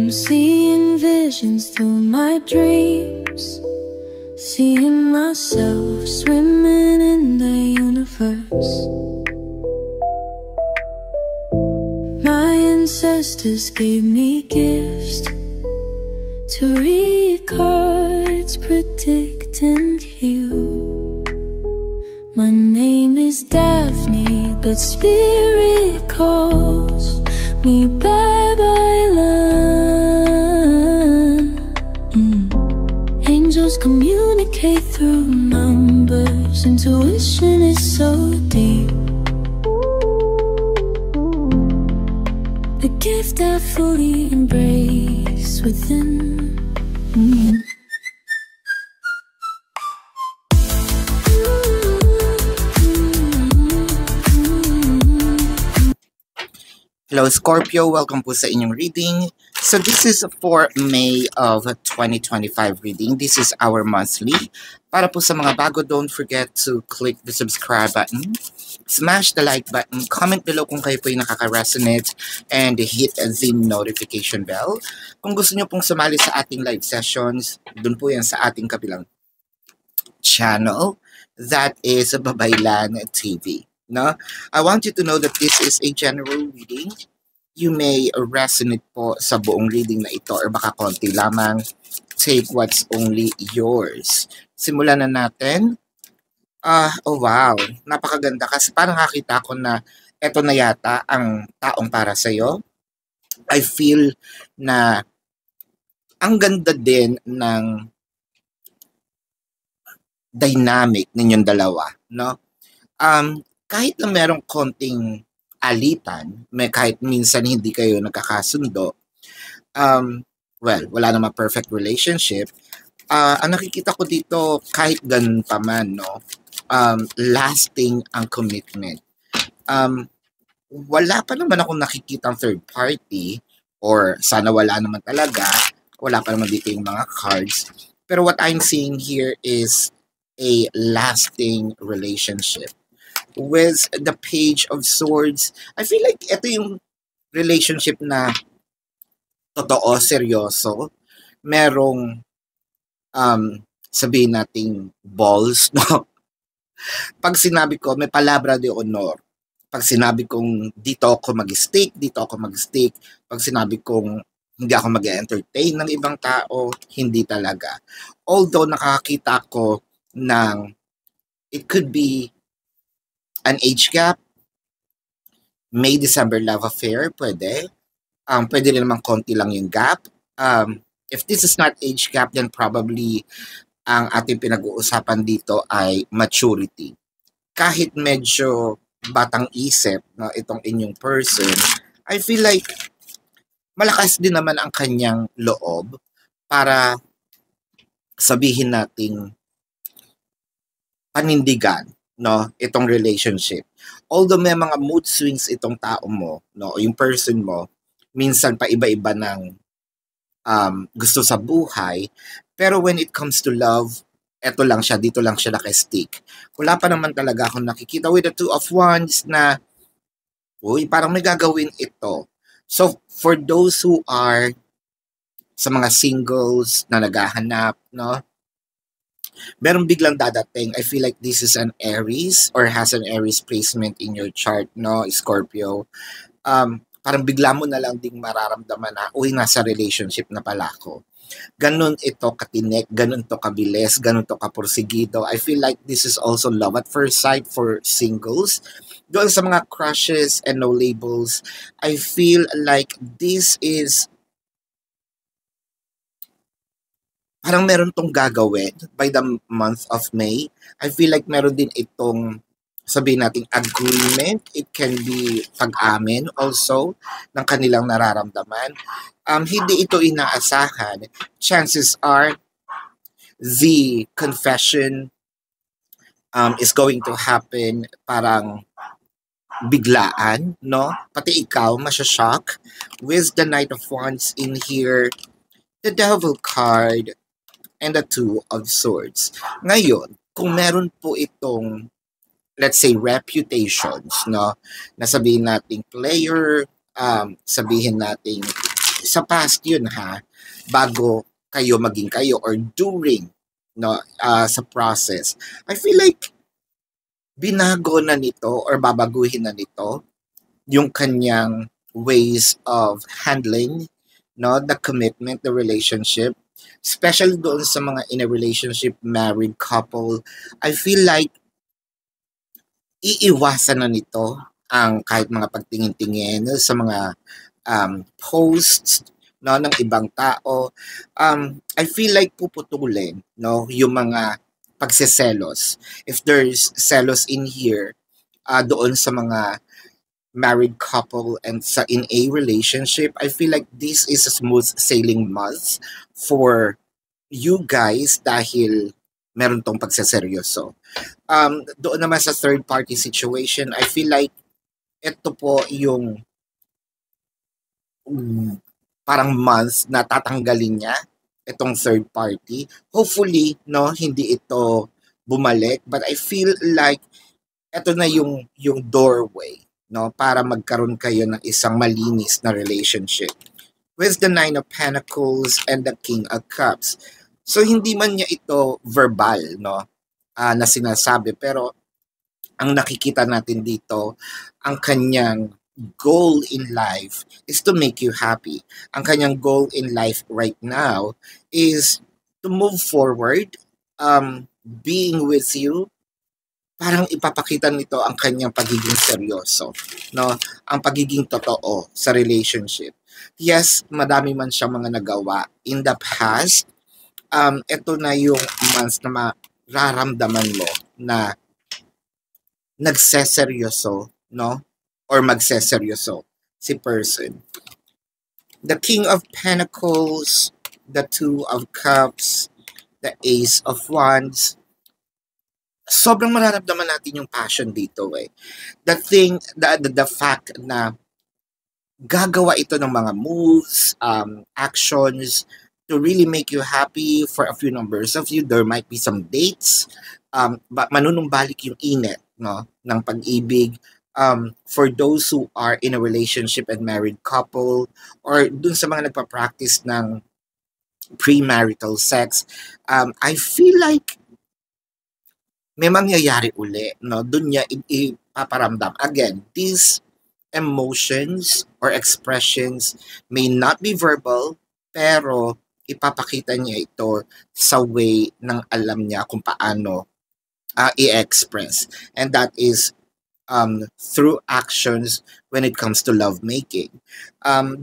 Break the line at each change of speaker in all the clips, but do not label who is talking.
I'm seeing visions through my dreams, seeing myself swimming in the universe. My ancestors gave me gifts to read cards, predict and heal. My name is Daphne, but spirit calls me bye-bye love. Angels communicate through numbers. Intuition is so deep. The gift I fully embrace within.
Hello Scorpio, welcome po sa inyong reading. So this is for May of 2025 reading. This is our monthly. Para po sa mga bago, don't forget to click the subscribe button, smash the like button, comment below kung kayo po yung nakaka-resonate, and hit the notification bell. Kung gusto nyo pong sumali sa ating live sessions, dun po yan sa ating kabilang channel. That is Babaylan TV. No? I want you to know that this is a general reading. You may resonate po sa buong reading na ito or baka konti lamang. Take what's only yours. Simulan na natin. Oh wow, napakaganda kasi parang nakita ko na eto na yata ang taong para sa'yo. I feel na ang ganda din ng dynamic ninyong dalawa, no? Kahit na merong konting alitan, kahit minsan hindi kayo nagkakasundo, well, wala namang perfect relationship. Ang nakikita ko dito, kahit ganun pa man, no, lasting ang commitment. Wala pa naman akong nakikitang third party, or sana wala naman talaga. Wala pa naman dito yung mga cards. Pero what I'm seeing here is a lasting relationship. With the Page of Swords, I feel like ito yung relationship na totoo, seryoso. Merong, sabihin nating balls, no? Pag sinabi ko, may palabra de honor. Pag sinabi kong dito ako mag-stick, dito ako mag-stick. Pag sinabi kong hindi ako mag-entertain ng ibang tao, hindi talaga. Although nakakita ko ng, it could be an age gap, May-December love affair, pwede. Pwede rin naman konti lang yung gap. If this is not age gap, then probably ang ating pinag-uusapan dito ay maturity. Kahit medyo batang isip na itong inyong person, I feel like malakas din naman ang kanyang loob para sabihin nating panindigan, no, itong relationship. Although may mga mood swings itong tao mo, no, yung person mo, minsan pa iba-iba ng gusto sa buhay, pero when it comes to love, eto lang siya, dito lang siya naka-stick. Wala pa naman talaga akong nakikita with the Two of Wands na, uy, parang may gagawin ito. So, for those who are sa mga singles na naghahanap, no, meron biglang dadating. I feel like this is an Aries or has an Aries placement in your chart, no, Scorpio. Parang bigla mo na lang ding mararamdaman na, uy, nasa relationship na pala ako. Ganun ito katinik, ganun to kabilis, ganun to kapursigido. I feel like this is also love at first sight for singles. Doon sa mga crushes and no labels, I feel like this is parang meron tong gagawin by the month of May. I feel like meron din itong, sabihin natin, agreement. It can be pag-amin also ng kanilang nararamdaman. Hindi ito inaasahan. Chances are the confession is going to happen parang biglaan, no? Pati ikaw, masya-shock. With the Knight of Wands in here, the Devil card, and the Two of Swords. Ngayon, kung meron po itong, let's say, reputations, no? Na sabihin nating player, sabihin nating sa past yun ha, bago kayo maging kayo or during no sa process. I feel like binago na nito or babaguhin na nito yung kanyang ways of handling no the commitment, the relationship, especially doon sa mga in a relationship married couple. I feel like iiwasan na nito ang kahit mga pagtingin-tingin sa mga posts no ng ibang tao. I feel like puputulin no yung mga pagseselos. If there's selos in here doon sa mga married couple and sa in a relationship, I feel like this is a smooth sailing month for you guys dahil meron tong pagseseryoso. Doon naman sa third party situation, I feel like ito po yung parang month na tatanggalin niya itong third party. Hopefully, no, hindi ito bumalik, but I feel like ito na yung doorway, no, para magkaroon kayo ng isang malinis na relationship with the Nine of Pentacles and the King of Cups. So hindi man niya ito verbal, no, na sinasabi, pero ang nakikita natin dito, ang kanyang goal in life is to make you happy. Ang kanyang goal in life right now is to move forward, being with you. Parang ipapakita nito ang kanyang pagiging seryoso, no? Ang pagiging totoo sa relationship. Yes, madami man siya mga nagawa in the past. Ito na yung months na mararamdaman mo na nagseseryoso, no? Or magseseryoso si person. The King of Pentacles, the Two of Cups, the Ace of Wands. Sobrang mararamdaman natin yung passion dito eh. The fact na gagawa ito ng mga moves, actions to really make you happy. For a few numbers of you, there might be some dates, manunumbalik yung init, no, ng pag-ibig. For those who are in a relationship and married couple, or dun sa mga nagpa-practice ng premarital sex, I feel like may mangyayari uli, no? Dun niya ipaparamdam. Again, these emotions or expressions may not be verbal, pero ipapakita niya ito sa way ng alam niya kung paano i-express. And that is through actions when it comes to lovemaking.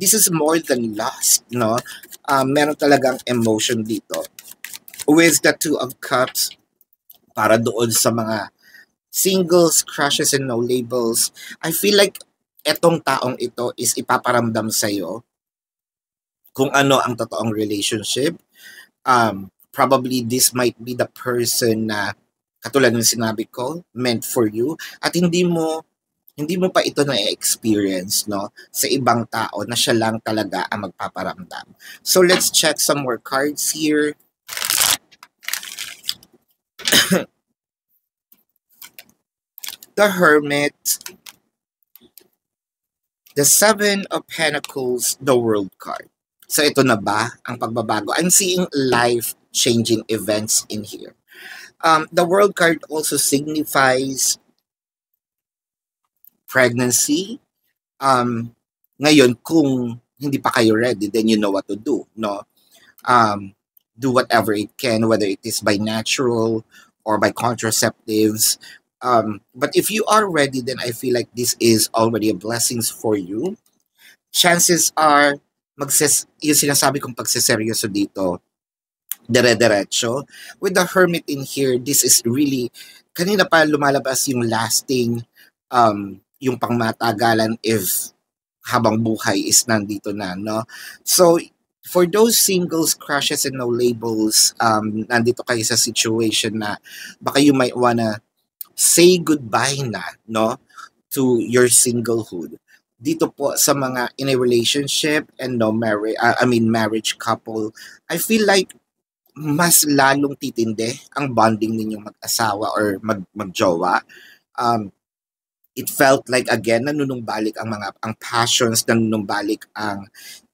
This is more than lust, no? Meron talagang emotion dito. With the Two of Cups, para doon sa mga singles, crushes, and no labels, I feel like etong taong ito is ipaparamdam sa'yo kung ano ang totoong relationship. Probably this might be the person na katulad ng sinabi ko, meant for you, at hindi mo pa ito na-experience, no, sa ibang tao na siya lang talaga ang magpaparamdam. So let's check some more cards here. The Hermit, the Seven of Pentacles, the World card. So ito na ba ang pagbabago? I'm seeing life-changing events in here. The World card also signifies pregnancy. Ngayon, kung hindi pa kayo ready, then you know what to do, no? Do whatever it can, whether it is by natural or by contraceptives. But if you are ready, then I feel like this is already a blessings for you. Chances are, yung sinasabi kong pagseseryoso dito, dire-diretso. With the Hermit in here, this is really, kanina pa lumalabas yung lasting, yung pangmatagalan if habang buhay is nandito na, no? So, for those singles, crushes, and no labels, nandito kayo sa situation na baka you might wanna say goodbye na, no, to your singlehood. Dito po sa mga in a relationship and no marriage couple, I feel like mas lalong titindi ang bonding ninyong mag-asawa or magjowa. It felt like again nanunumbalik ang passions, nanunumbalik ang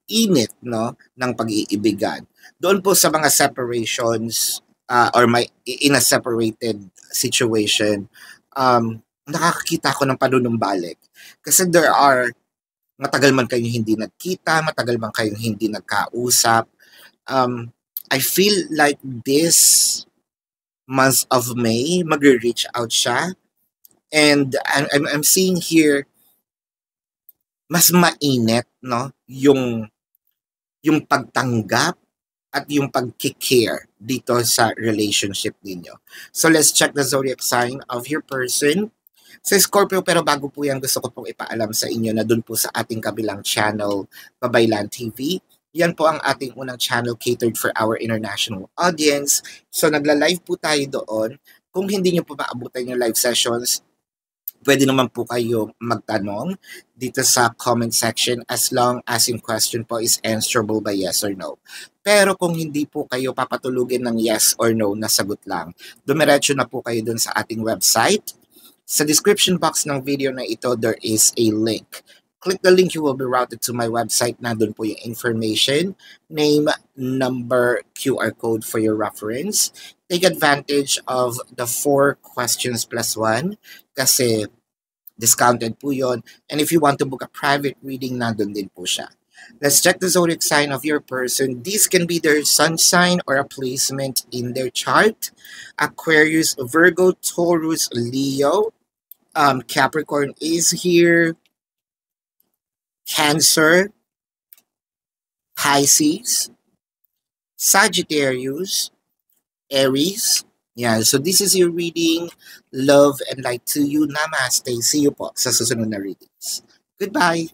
init, no, ng pag-iibigan. Doon po sa mga separations or in a separated situation, nakakakita ko ng panunumbalik. Kasi there are matagal man kayong hindi nagkita, matagal man kayong hindi nagkausap. I feel like this month of May, magre-reach out siya. And I'm seeing here, mas mainit, no? Yung pagtanggap at yung pagkikare dito sa relationship ninyo. So let's check the zodiac sign of your person. Sa Scorpio, pero bago po yan, gusto ko pong ipaalam sa inyo na dun po sa ating kabilang channel, Babaylan TV. Yan po ang ating unang channel catered for our international audience. So nagla-live po tayo doon. Kung hindi nyo po maabutan yung live sessions, pwede naman po kayo magtanong dito sa comment section as long as yung question po is answerable by yes or no. Pero kung hindi po kayo papatulugin ng yes or no na sagot lang, dumiretso na po kayo dun sa ating website. Sa description box ng video na ito, there is a link. Click the link, you will be routed to my website. Nandun po yung information, name, number, QR code for your reference. Take advantage of the 4 questions plus 1 kasi discounted po yon. And if you want to book a private reading, nandun din po siya. Let's check the zodiac sign of your person. This can be their sun sign or a placement in their chart. Aquarius, Virgo, Taurus, Leo. Capricorn is here. Cancer, Pisces, Sagittarius, Aries. Yeah, so this is your reading. Love and light to you. Namaste. See you po sa susunod na readings. Goodbye.